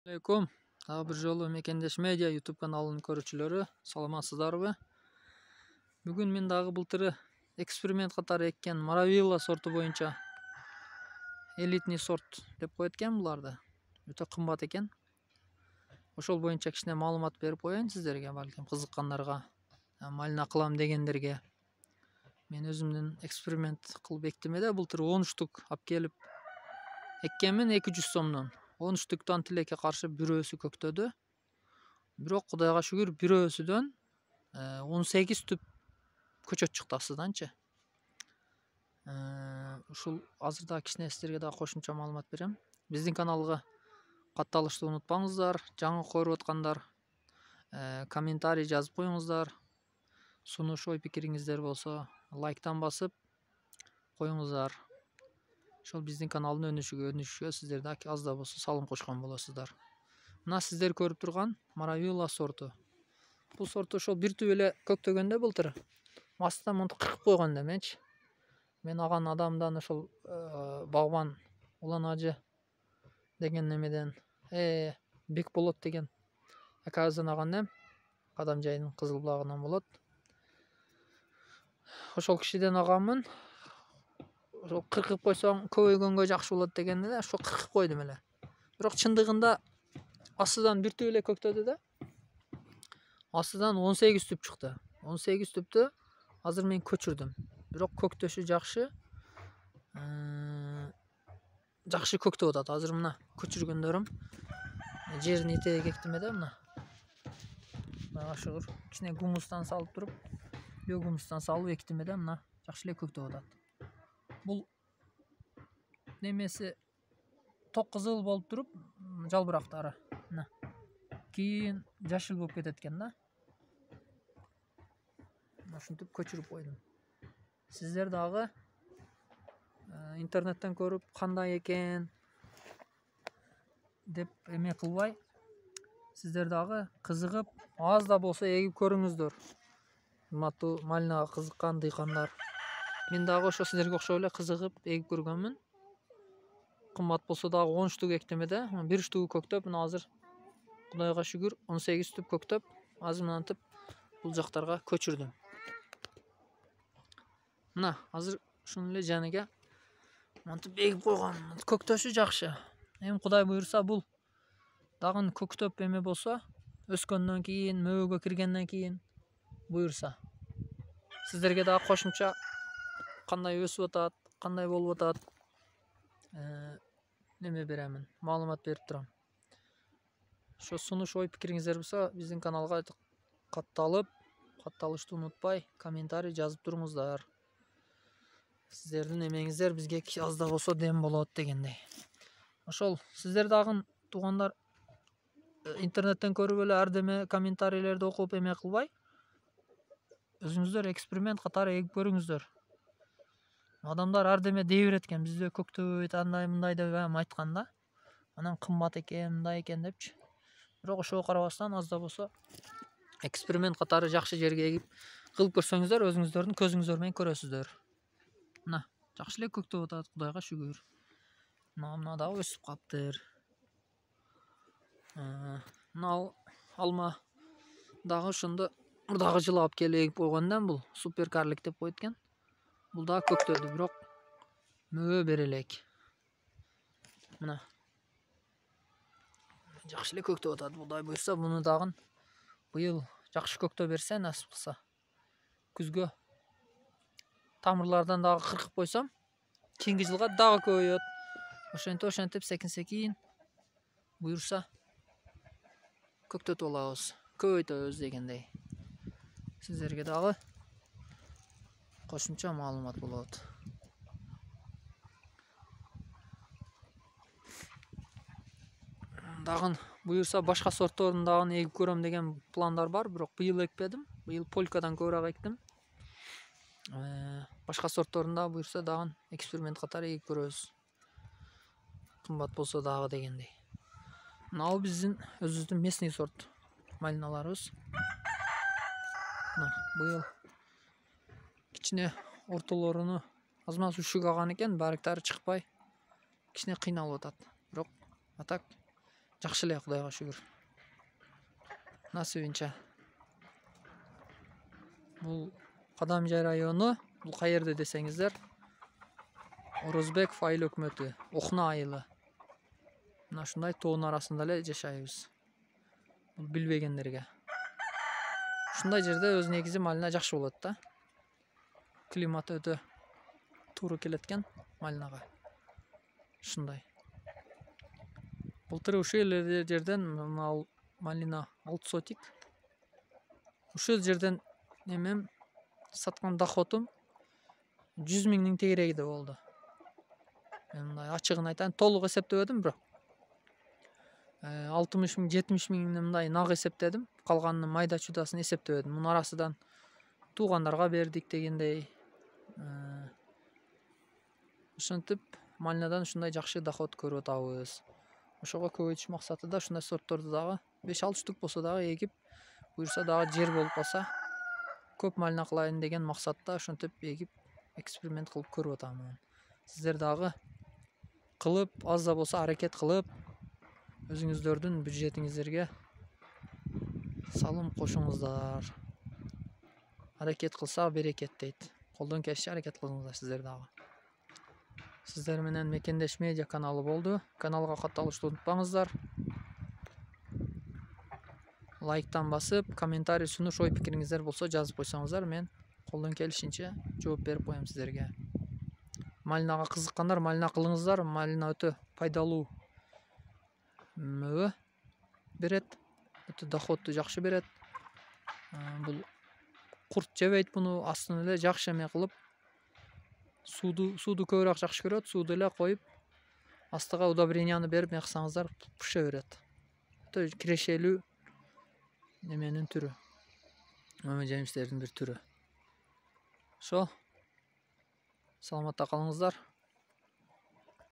Assalamualaikum. Daha bir жолу Мекендеш Медиа YouTube kanalının көрүүчүлөрү, саламатсыздарбы? Бүгүн мен дагы былтыры эксперимент катары эккен Маравилла сорту боюнча элитный сорт деп коет экен буларды. Өтө кымбат экен. Ошол боюнча кичине маалымат берип коеюн сиздерге, балким кызыккандарга, малина кылам дегендерге. Мен өзүмдүн эксперимент кылып эктим эле, былтыр 10 штук алып келип эккенмин 200 сомдон. 10 штуктан тилекке каршы бирөөсү көктөдү. Бирок Кудайга шүгүр бирөөсүдөн 18 түп көчөт чыкты астыданчы. Ушул азырда кичине сиздерге да кошумча маалымат берем. Биздин каналга катталышты унутпаңыздар. Жаңы көрүп аткандар комментарий жазып коюңуздар. Сунуш ой пикириңиздер болсо лайктан басып коюңуздар. Ошол биздин каналдын өнүшүгө сиздер да аз да болсо салым кошкон болосуздар. Мына сиздер көрүп турган Маравилла сорту. Бул сорт ошол бир түп эле көктөгөндө былтыр. Астынан монтип кыркып койгон да менчи. Мен аган адамдан ошол багбан Улан Ажы деген немеден Бекболот деген акабыздан аган эм. Кадам жайдын Кызыл булагынан болот. Ошол кишиден аганмын. Ошол кыркып койсоң көбөйгөнгө жакшы болот дегенде эле ошо кыркып койдум эле. Бирок чындыгында астыдан бир түп эле көктөдү да. Астыдан 18 түп чыкты. 18 түптү азыр мен көчүрдүм. Бирок көктөшү жакшы. Жакшы көктөп атат. Азыр мына көчүргөндөрүм жерин этеге эктим эле мына. Кудайга шүгүр. Кичине гумустан салып туруп, гумустан салып эктим эле мына жакшы эле көктөп атат. Бул немеси ток кызыл болуп туруп, жалбырактары мына кийин жашыл болуп кетет экен да. Ушинтип көчүрүп койдум. Сиздер дагы интернеттен көрүп кандай экен деп эме кылбай, сиздер дагы кызыгып, аз да болсо эгип көрүңүздөр. Урматтуу малинага кызыккан дыйкандар. Мен дагы ошо сиздерге окшоп эле кызыгып эгип көргөнмүн. Кымбат болсо дагы 10 штук эктим эле. Бир штугу көктөп, мына азыр Кудайга шүгүр 18 түп көктөп, азыр мынантип бул жактарга көчүрдүм. Мына азыр ушуну эле жаныга мынтип эгип койгон. Көктөшү жакшы. Эми Кудай буйрса бул дагы көктөп эме болсо, өскөндөн кийин, мөөгө киргенден кийин буйрса сиздерге дагы кошумча кандай өсүп атат, кандай болуп атат неме беремин, маалымат берип турам. Ошо сунуш ой пикириңиздер болсо биздин каналга катталышты унутпай, комментарий жазып туруңуздар. Сиздердин эмеңиздер бизге аз да болсо дем болот дегендей. Ошол сиздер дагы туугандар интернеттен көрүп эле ардеме комментарийлерди окуп эме кылбай, өзүңүздөр эксперимент катары эгип көрүңүздөр. Адамдар ардеме дей берет экен, бизде көктөбөйт, андай мындай деп айткан да. Анан кымбат экен, мындай экен депчи. Бирок ошого карабастан аз да болсо эксперимент катары жакшы жерге эгип кылып көрсөңүздөр, өзүңүздөрдүн көзүңүздөр менен көрөсүздөр. Мына жакшы эле көктөп атат, Кудайга шүгүр. Мына дагы өсүп каптыр. Мына алма дагы ошондо мурдагы жылы алып келип эгип койгондон бул супер карлик деп коет экен. Бул дагы көктөдү, бирок мөө бере элек. Мына жакшы эле көктөп атат. Кудай буйрса буну дагы быйыл жакшы көктөп берсе, насип кылса, күзгө тамырлардан дагы кыркып койсом, кийинки жылга дагы көбөйөт. Ошентип секин буйрса көктөтүп алабыз, көбөйтөбүз дегендей. Сиздерге дагы кошумча маалымат болот. Дагы буйрса башка сортторун дагы эгип көрөм деген пландар бар, бирок быйыл экпедим. Быйыл полькадан көбүрөөк эктим. Башка сортторун да буйрса дагы эксперимент катары эгип көрөбүз. Кымбат болсо дагы дегендей. Мына биздин өзүбүздүн местный сорт малиналарыбыз. Быйыл кичине ортолоруну аз-маз үшүк аган экен, барыктары чыкпай кичине кыйналып атат. Бирок атак жакшы эле, Кудайга шүгүр. Насыбинче. Бул Кадамжай району, бул каерде десеңиздер, Орозбеков айыл өкмөтү, Ухна айылы. Мына ушундай тоонун арасында эле жашайбыз. Бул билбегендерге. Ушундай жерде өз негизи Малина жакшы болот да. Климат өтө туура келет экен Малинага. Ушундай. Былтыр ушул жерден Малина 6 сотик. Ушул жерден немем саткан доходум 100 миңдин тегерегиде болду. Мен мындай ачыгын айтайын, толук эсептебедим, бирок 60 миң, 70 миңдин мындай нак эсептедим. Калганын майда чудасын эсептебедим. Мунун арасынан туугандарга бердик дегендей. Ошентип Малинадан ушундай жакшы доход көрүп атабыз. Ошого көбөйтүш максатында ушундай сортторду дагы 5-6 штук болсо дагы эгип, буюрса дагы жер болуп калса, көп Малина кылайын деген максатта ошентип эгип, эксперимент кылып көрүп атамын. Сиздер дагы кылып, аз да болсо аракет кылып, өзүңүздөрдүн бюджетиңиздерге салым кошуңуздар. Аракет кылса берекет дейт. Колдон келишинче аракет кылыңыздар сиздер дагы. Сиздер менен Мекендеш медиа каналы болду. Каналга катталышты унутпаңыздар. Лайктан басып, комментарий сунуш, ой пикириңиздер болсо жазып койсоңуздар, мен колдон келишинче жооп берип коем сиздерге. Малинага кызыккандар Малина кылыңыздар. Малина өтө пайдалуу мөбө берет. Өтө доходду жакшы берет. Бул курт жебейт буну, астын эле жакшы эме кылып, сууду көбүрөөк жакшы көрөт. Сууду эле коюп, астыга удобренияны берип мяксаңыздар, пыша берет. Өтө кирешелүү неменин түрү. Мөмө жемиштердин бир түрү. Ошо. Саламатта калыңыздар.